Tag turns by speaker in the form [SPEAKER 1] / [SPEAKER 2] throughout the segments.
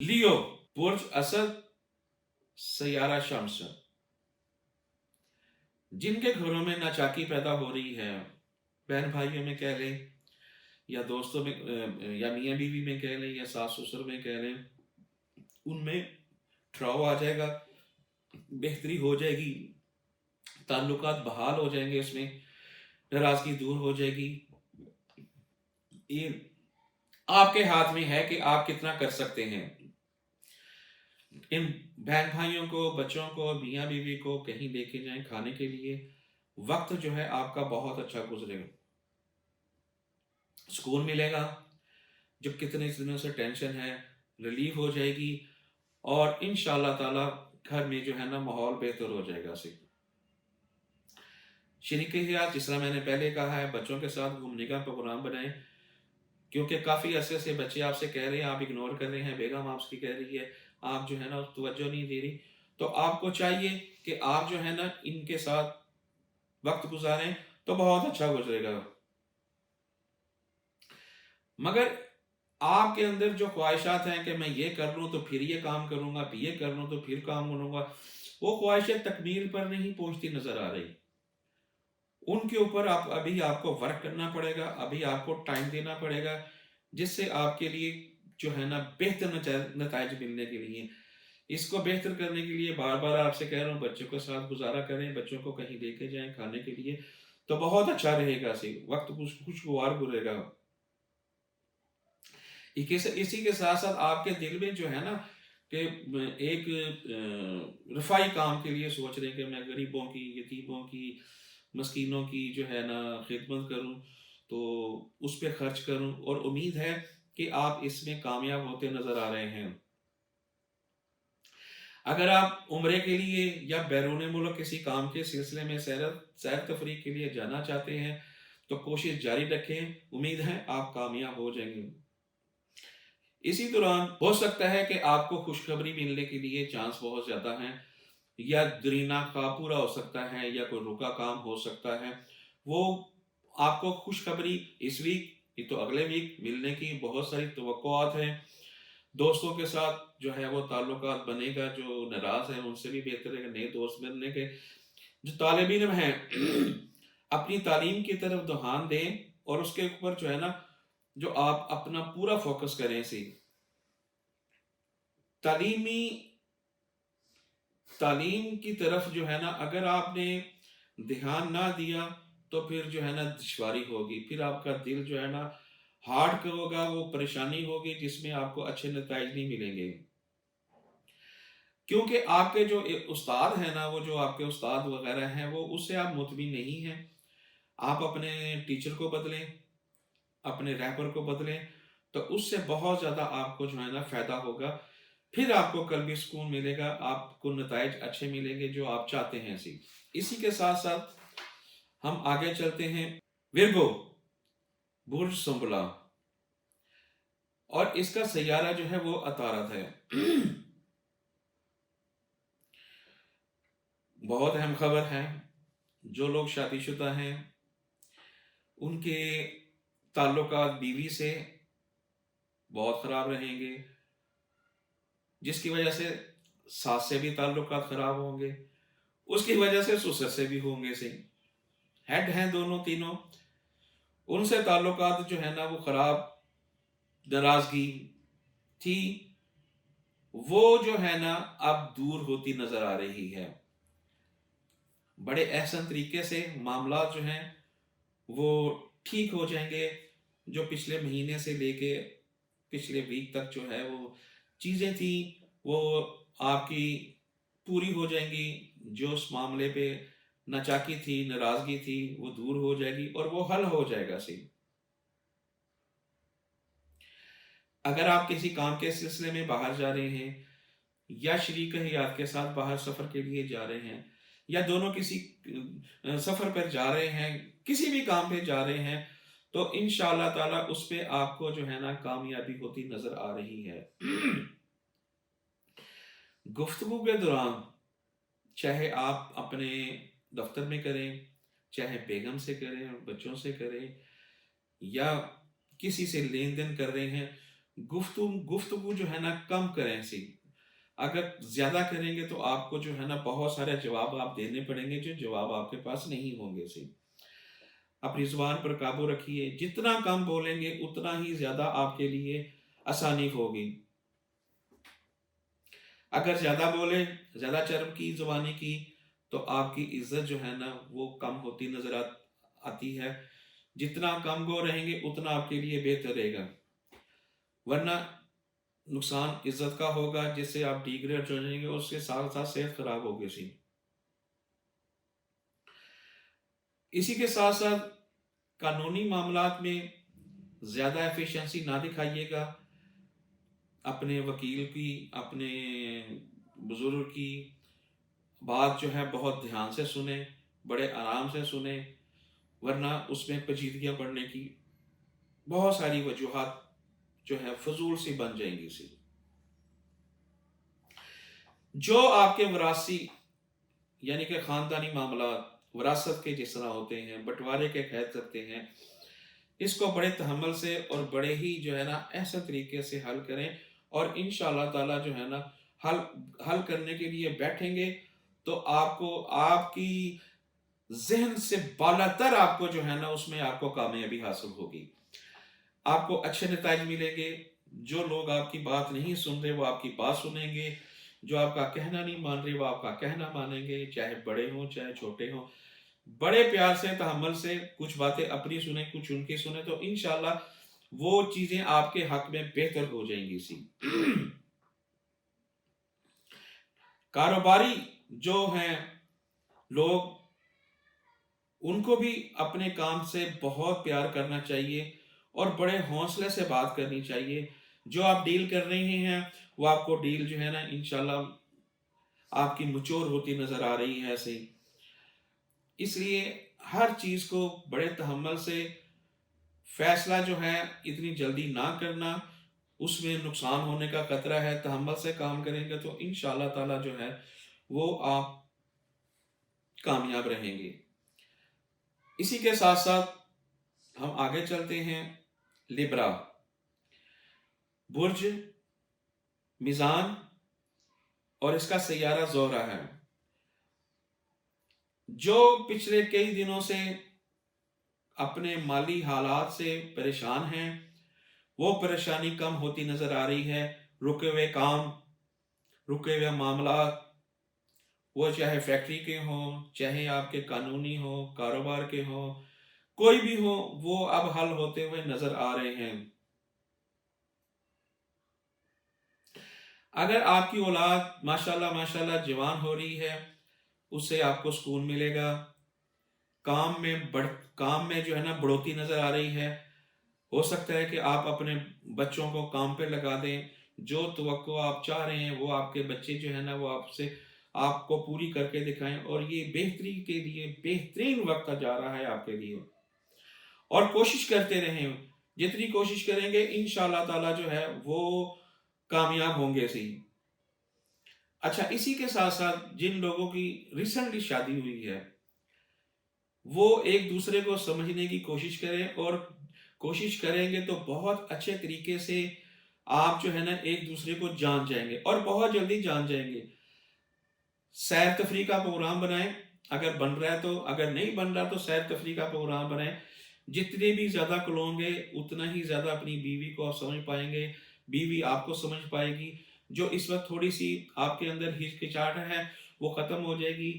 [SPEAKER 1] लियो, बुर्ज असद, सैयारा शम्स। जिनके घरों में नाचाकी पैदा हो रही है, बहन भाइयों में कह लें या दोस्तों में, या मियाँ बीवी में कह लें या सास ससुर में कह लें, उनमें ठहराव आ जाएगा, बेहतरी हो जाएगी, ताल्लुकात बहाल हो जाएंगे, उसमें नाराजगी दूर हो जाएगी। ये आपके हाथ में है कि आप कितना कर सकते हैं। इन बहन भाइयों को, बच्चों को, मियाँ बीवी को कहीं लेके जाएं खाने के लिए, वक्त जो है आपका बहुत अच्छा गुजरेगा, सुकून मिलेगा, जो कितने दिनों से टेंशन है रिलीफ हो जाएगी, और इंशाल्लाह ताला घर में जो है ना माहौल बेहतर हो जाएगा। शरीक हयात, जिस तरह मैंने पहले कहा है, बच्चों के साथ घूमने का प्रोग्राम बनाएं, क्योंकि काफ़ी अरसे से बच्चे आपसे कह रहे हैं, आप इग्नोर कर रहे हैं, बेगम आपकी कह रही है, आप जो है ना तवज्जो नहीं दे रही, तो आपको चाहिए कि आप जो है ना इनके साथ वक्त गुजारें, तो बहुत अच्छा गुजरेगा। मगर आपके अंदर जो ख्वाहिशात हैं कि मैं ये कर लूँ तो फिर ये काम करूँगा, फिर ये कर लूँ तो फिर काम करूँगा, वो ख्वाहिशें तकमील पर नहीं पहुँचती नज़र आ रही। उनके ऊपर अभी आपको वर्क करना पड़ेगा, अभी आपको टाइम देना पड़ेगा, जिससे आपके लिए जो है ना बेहतर नताइज मिलने के लिए। इसको बेहतर करने के लिए बार बार आपसे कह रहा हूँ, बच्चों के साथ गुजारा करें, बच्चों को कहीं लेके जाएं खाने के लिए, तो बहुत अच्छा रहेगा। वक्त खुशगवार गुजरेगा। इसी के साथ साथ आपके दिल में जो है ना कि एक रफाई काम के लिए सोच रहे हैं कि मैं गरीबों की, यतीमों की, मस्कीनों की जो है ना खिदमत करूं, तो उस पर खर्च करूं, और उम्मीद है कि आप इसमें कामयाब होते नजर आ रहे हैं। अगर आप उम्रे के लिए या बैरून मुल्क किसी काम के सिलसिले में सैर तफरीह के लिए जाना चाहते हैं, तो कोशिश जारी रखें, उम्मीद है आप कामयाब हो जाएंगे। इसी दौरान हो सकता है कि आपको खुशखबरी मिलने के लिए चांस बहुत ज़्यादा हैं, या दरीना का पूरा हो सकता है, या कोई रुका काम हो सकता है। वो आपको खुशखबरी इस वीक, ये तो अगले वीक मिलने की बहुत सारी तवक्कुआत हैं। दोस्तों के साथ जो है वो ताल्लुकात बनेगा, जो नाराज हैं उनसे भी बेहतर है नए दोस्त मिलने के। जो तालिब इल्म हैं अपनी तालीम की तरफ ध्यान दें, और उसके ऊपर जो है ना जो आप अपना पूरा फोकस करें। तालीमी तालीम की तरफ जो है ना अगर आपने ध्यान ना दिया, तो फिर जो है ना दुश्वारी होगी, फिर आपका दिल जो है ना हार्ड होगा, वो परेशानी होगी जिसमें आपको अच्छे नतीजे नहीं मिलेंगे। क्योंकि आपके जो उस्ताद हैं ना, वो जो आपके उस्ताद वगैरह हैं, वो उससे आप मुतमिन नहीं हैं। आप अपने टीचर को बदलें, अपने रैपर को बदलें, तो उससे बहुत ज़्यादा आपको जो है ना फ़ायदा होगा। फिर आपको कल्बी सुकून मिलेगा, आपको नताइज अच्छे मिलेंगे जो आप चाहते हैं। इसी के साथ साथ हम आगे चलते हैं। विर्गो, बुर्ज संबला, और इसका सैयारा जो है वो अतारत है। बहुत अहम खबर है। जो लोग शादीशुदा हैं, उनके ताल्लुकात बीवी से बहुत ख़राब रहेंगे, जिसकी वजह से सास से भी ताल्लुकात ख़राब होंगे, उसकी वजह से ससुर से भी होंगे। हेड हैं दोनों तीनों, उनसे ताल्लुकात जो है ना वो ख़राब, नाराज़गी थी, वो जो है ना अब दूर होती नज़र आ रही है। बड़े एहसन तरीके से मामला जो हैं वो ठीक हो जाएंगे। जो पिछले महीने से लेके पिछले वीक तक जो है वो चीज़ें थी, वो आपकी पूरी हो जाएंगी। जो उस मामले पे नाचाकी थी, नाराज़गी थी, वो दूर हो जाएगी और वो हल हो जाएगा। अगर आप किसी काम के सिलसिले में बाहर जा रहे हैं, या शरीक हयात के साथ बाहर सफ़र के लिए जा रहे हैं, या दोनों किसी सफ़र पर जा रहे हैं, किसी भी काम पे जा रहे हैं, तो इंशाअल्लाह ताला उस पे आपको जो है ना कामयाबी होती नज़र आ रही है। गुफ्तगू के दौरान, चाहे आप अपने दफ्तर में करें, चाहे बेगम से करें, बच्चों से करें, या किसी से लेन देन कर रहे हैं, गुफ्तगू जो है ना कम करें सी। अगर ज़्यादा करेंगे तो आपको जो है ना बहुत सारे जवाब आप देने पड़ेंगे, जो जवाब आपके पास नहीं होंगे सी। अपनी ज़ुबान पर काबू रखिए, जितना कम बोलेंगे उतना ही ज़्यादा आपके लिए आसानी होगी। अगर ज़्यादा बोले, ज़्यादा चर्ब की ज़ुबानी की, तो आपकी इज़्ज़त जो है ना वो कम होती नज़र आती है। जितना कम गो रहेंगे उतना आपके लिए बेहतर रहेगा, वरना नुकसान इज़्ज़त का होगा, जिससे आप डिग्रेड हो जाएंगे और उसके साथ साथ सेहत खराब होगी सी। इसी के साथ साथ कानूनी मामलात में ज़्यादा एफिशिएंसी ना दिखाइएगा। अपने वकील की, अपने बुजुर्ग की बात जो है बहुत ध्यान से सुने, बड़े आराम से सुने, वरना उसमें पेचीदगियां पड़ने की बहुत सारी वजूहात जो है फजूल सी बन जाएंगी सी। जो आपके वरासी यानी कि खानदानी मामला विरासत के जिस तरह होते हैं, बंटवारे के कह सकते हैं, इसको बड़े तहम्मुल से और बड़े ही जो है ना ऐसे तरीके से हल करें, और इंशाअल्लाह ताला जो है ना हल हल करने के लिए बैठेंगे तो आपको आपकी जहन से बालातर आपको जो है ना उसमें आपको कामयाबी हासिल होगी। आपको अच्छे नताइज मिलेंगे। जो लोग आपकी बात नहीं सुन रहे वो आपकी बात सुनेंगे, जो आपका कहना नहीं मान रहे वो आपका कहना मानेंगे, चाहे बड़े हों चाहे छोटे हों। बड़े प्यार से तहम्मुल से कुछ बातें अपनी सुने, कुछ उनकी सुने, तो इंशाल्लाह वो चीजें आपके हक में बेहतर हो जाएंगी सी। कारोबारी जो हैं लोग, उनको भी अपने काम से बहुत प्यार करना चाहिए और बड़े हौसले से बात करनी चाहिए। जो आप डील कर रहे हैं वो आपको डील जो है ना इंशाल्लाह आपकी मैच्योर होती नजर आ रही है ऐसे ही। इसलिए हर चीज को बड़े तहम्मुल से, फैसला जो है इतनी जल्दी ना करना, उसमें नुकसान होने का खतरा है। तहम्मुल से काम करेंगे तो इंशाल्लाह ताला जो है वो आप कामयाब रहेंगे। इसी के साथ साथ हम आगे चलते हैं। लिब्रा, बुर्ज मिजान और इसका सैयारा ज़ोहरा है। जो पिछले कई दिनों से अपने माली हालात से परेशान हैं, वो परेशानी कम होती नजर आ रही है। रुके हुए काम, रुके हुए मामला, वो चाहे फैक्ट्री के हों, चाहे आपके कानूनी हो, कारोबार के हों, कोई भी हो, वो अब हल होते हुए नजर आ रहे हैं। अगर आपकी औलाद माशाल्लाह माशाल्लाह जवान हो रही है, उससे आपको सुकून मिलेगा। काम में जो है ना बढ़ोतरी नजर आ रही है। हो सकता है कि आप अपने बच्चों को काम पे लगा दें। जो तवक्को आप चाह रहे हैं वो आपके बच्चे जो है ना वो आपसे आपको पूरी करके दिखाएं, और ये बेहतरी के लिए बेहतरीन वक्त जा रहा है आपके लिए। और कोशिश करते रहें, जितनी कोशिश करेंगे इंशाल्लाह ताला जो है वो कामयाब होंगे सही। अच्छा, इसी के साथ साथ जिन लोगों की रिसेंटली शादी हुई है, वो एक दूसरे को समझने की कोशिश करें, और कोशिश करेंगे तो बहुत अच्छे तरीके से आप जो है ना एक दूसरे को जान जाएंगे, और बहुत जल्दी जान जाएंगे। सैर तफरी का प्रोग्राम बनाएं अगर बन रहा है तो, अगर नहीं बन रहा तो सैर तफरी का प्रोग्राम बनाएं। जितने भी ज्यादा खुलोगे उतना ही ज्यादा अपनी बीवी को आप समझ पाएंगे, बीवी आपको समझ पाएगी। जो इस वक्त थोड़ी सी आपके अंदर हिचकिचाहट है वो खत्म हो जाएगी,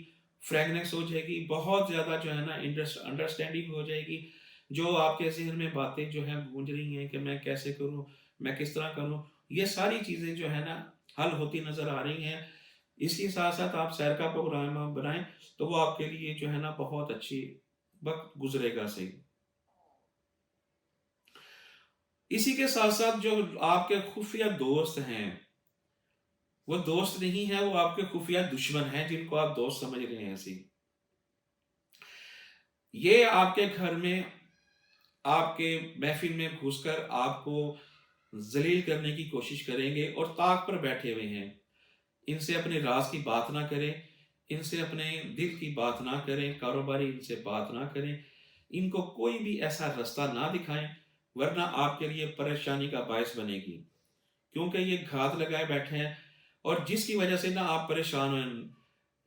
[SPEAKER 1] फ्रेगनेंस हो जाएगी, बहुत ज्यादा जो है ना अंडरस्टैंडिंग हो जाएगी। जो आपके जहन में बातें जो है गूंज रही हैं कि मैं कैसे करूं, मैं किस तरह करूं, ये सारी चीजें जो है ना हल होती नजर आ रही हैं। इसके साथ साथ आप सैर का प्रोग्राम बनाएं तो वो आपके लिए जो है ना बहुत अच्छी वक्त गुजरेगा सही। इसी के साथ साथ जो आपके खुफिया दोस्त हैं, वो दोस्त नहीं है, वो आपके खुफिया दुश्मन हैं जिनको आप दोस्त समझ रहे हैं सी। ये आपके घर में, आपके महफिल में घुसकर आपको जलील करने की कोशिश करेंगे और ताक पर बैठे हुए हैं। इनसे अपने राज की बात ना करें, इनसे अपने दिल की बात ना करें, कारोबारी इनसे बात ना करें, इनको कोई भी ऐसा रास्ता ना दिखाएं, वरना आपके लिए परेशानी का बायस बनेगी। کیونکہ یہ گھات لگائے بیٹھے ہیں، اور جس کی وجہ سے نا آپ پریشان ہیں،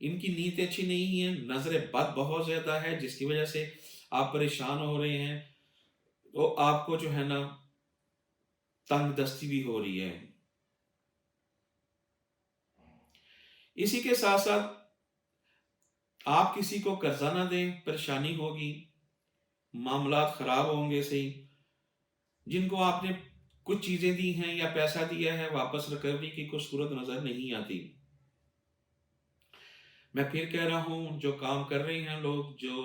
[SPEAKER 1] ان کی نیت اچھی نہیں ہے، نظر بد بہت زیادہ ہے، جس کی وجہ سے آپ پریشان ہو رہے ہیں، تو آپ کو جو ہے نا تنگ دستی بھی ہو رہی ہے۔ اسی کے ساتھ ساتھ آپ کسی کو قرضہ نہ دیں، پریشانی ہوگی، معاملات خراب ہوں گے صحیح۔ جن کو آپ نے کچھ چیزیں دی ہیں یا پیسہ دیا ہے، واپس ریکوری کی کوئی صورت نظر نہیں آتی۔ میں پھر کہہ رہا ہوں، جو کام کر رہے ہیں لوگ، جو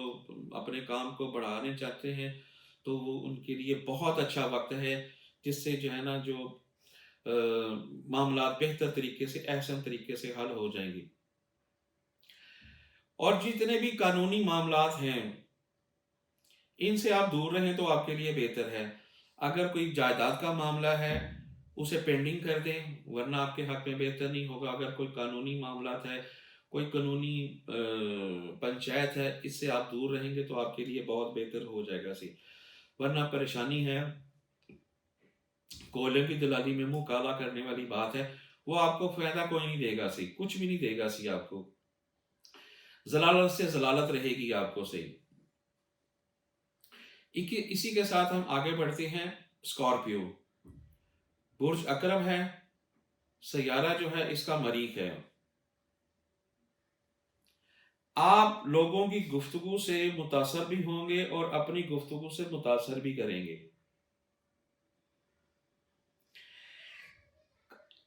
[SPEAKER 1] اپنے کام کو بڑھانے چاہتے ہیں، تو وہ ان کے لیے بہت اچھا وقت ہے، جس سے جو ہے نا جو معاملات بہتر طریقے سے، احسن طریقے سے حل ہو جائیں گے۔ اور جتنے بھی قانونی معاملات ہیں، ان سے آپ دور رہیں تو آپ کے لیے بہتر ہے۔ اگر کوئی جائیداد کا معاملہ ہے، اسے پینڈنگ کر دیں، ورنہ آپ کے حق میں بہتر نہیں ہوگا۔ اگر کوئی قانونی معاملات ہے، کوئی قانونی پنچایت ہے، اس سے آپ دور رہیں گے تو آپ کے لیے بہت بہتر ہو جائے گا سی۔ ورنہ پریشانی ہے، کولے کی دلالی میں منہ کالا کرنے والی بات ہے، وہ آپ کو فائدہ کوئی نہیں دے گا سی، کچھ بھی نہیں دے گا سی آپ کو، ضلالت سے ضلالت رہے گی آپ کو صحیح۔ اسی کے ساتھ ہم آگے بڑھتے ہیں۔ اسکارپیو برج اکرم ہے، سیارہ جو ہے اس کا مریخ ہے۔ آپ لوگوں کی گفتگو سے متاثر بھی ہوں گے اور اپنی گفتگو سے متاثر بھی کریں گے۔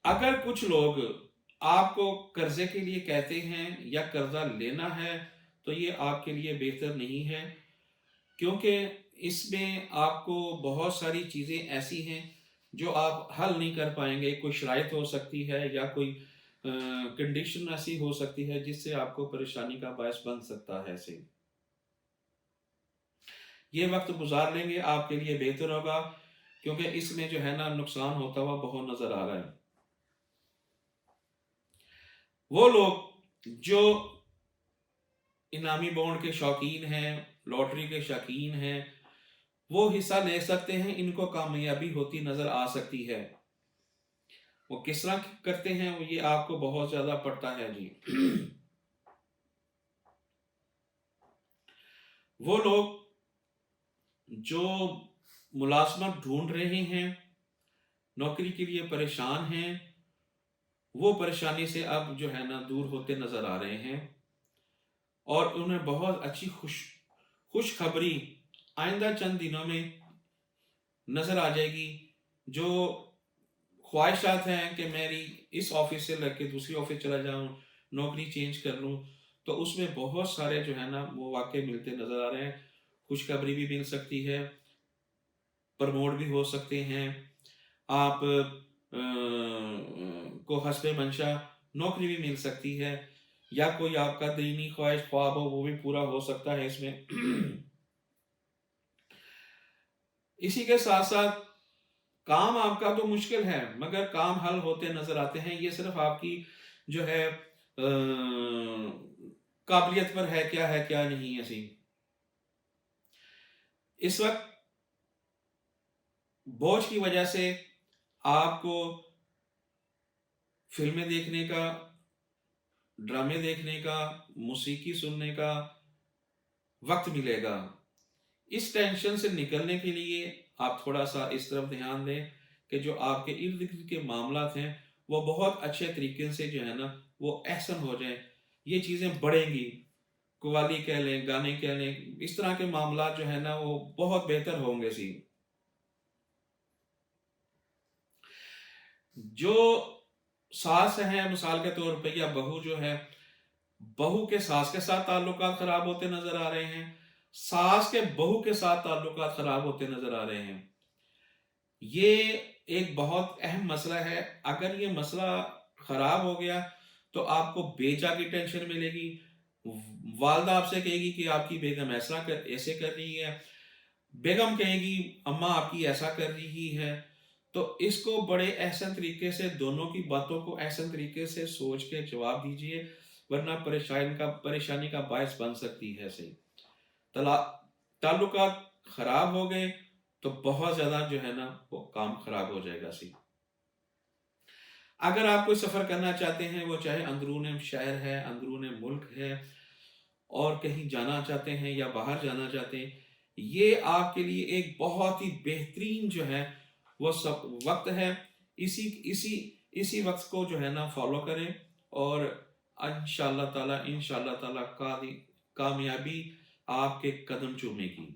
[SPEAKER 1] اگر کچھ لوگ آپ کو قرضے کے لیے کہتے ہیں یا قرضہ لینا ہے، تو یہ آپ کے لیے بہتر نہیں ہے، کیونکہ اس میں آپ کو بہت ساری چیزیں ایسی ہیں جو آپ حل نہیں کر پائیں گے۔ کوئی شرائط ہو سکتی ہے یا کوئی کنڈیشن ایسی ہو سکتی ہے جس سے آپ کو پریشانی کا باعث بن سکتا ہے سے۔ یہ وقت گزار لیں گے آپ کے لیے بہتر ہوگا، کیونکہ اس میں جو ہے نا نقصان ہوتا ہوا بہت نظر آ رہا ہے۔ وہ لوگ جو انعامی بانڈ کے شوقین ہیں، لاٹری کے شوقین ہیں، وہ حصہ لے سکتے ہیں، ان کو کامیابی ہوتی نظر آ سکتی ہے۔ وہ کس طرح کرتے ہیں، یہ آپ کو بہت زیادہ پڑتا ہے جی۔ وہ لوگ جو ملازمت ڈھونڈ رہے ہیں، نوکری کے لیے پریشان ہیں، وہ پریشانی سے اب جو ہے نا دور ہوتے نظر آ رہے ہیں، اور انہیں بہت اچھی خوشخبری آئندہ چند دنوں میں نظر آ جائے گی۔ جو خواہشات ہیں کہ میری اس آفس سے لگ کے دوسری آفس چلا جاؤں، نوکری چینج کر لوں، تو اس میں بہت سارے جو ہے نا وہ واقع ملتے نظر آ رہے ہیں۔ خوشخبری بھی مل سکتی ہے، پرموٹ بھی ہو سکتے ہیں، آپ کو حسب منشا نوکری بھی مل سکتی ہے، یا کوئی آپ کا دینی خواہش خواب ہو وہ بھی پورا ہو سکتا ہے اس میں۔ اسی کے ساتھ ساتھ کام آپ کا تو مشکل ہے، مگر کام حل ہوتے نظر آتے ہیں۔ یہ صرف آپ کی جو ہے قابلیت پر ہے کیا نہیں ہے سی۔ اس وقت بوجھ کی وجہ سے آپ کو فلمیں دیکھنے کا، ڈرامے دیکھنے کا، موسیقی سننے کا وقت ملے گا۔ اس ٹینشن سے نکلنے کے لیے آپ تھوڑا سا اس طرف دھیان دیں کہ جو آپ کے ارد گرد کے معاملات ہیں وہ بہت اچھے طریقے سے جو ہے نا وہ احسن ہو جائیں۔ یہ چیزیں بڑھیں گی، قوالی کہہ لیں، گانے کہہ لیں، اس طرح کے معاملات جو ہے نا وہ بہت بہتر ہوں گے سی۔ جو ساس ہیں، مثال کے طور پہ، یا بہو جو ہے، بہو کے ساس کے ساتھ تعلقات خراب ہوتے نظر آ رہے ہیں، ساس کے بہو کے ساتھ تعلقات خراب ہوتے نظر آ رہے ہیں۔ یہ ایک بہت اہم مسئلہ ہے۔ اگر یہ مسئلہ خراب ہو گیا تو آپ کو بے جا کی ٹینشن ملے گی۔ والدہ آپ سے کہے گی کہ آپ کی بیگم ایسے کر رہی ہے، بیگم کہے گی اماں آپ کی ایسا کر رہی ہے۔ تو اس کو بڑے احسن طریقے سے، دونوں کی باتوں کو احسن طریقے سے سوچ کے جواب دیجئے، ورنہ پریشانی کا باعث بن سکتی ہے صحیح۔ تعلقات خراب ہو گئے تو بہت زیادہ جو ہے نا وہ کام خراب ہو جائے گا سی۔ اگر آپ کوئی سفر کرنا چاہتے ہیں، وہ چاہے اندرون شہر ہے، اندرون ملک ہے، اور کہیں جانا چاہتے ہیں یا باہر جانا چاہتے ہیں، یہ آپ کے لیے ایک بہت ہی بہترین جو ہے وہ سب وقت ہے۔ اسی اسی اسی وقت کو جو ہے نا فالو کریں، اور انشاءاللہ تعالیٰ کامیابی آپ کے قدم چومے گی۔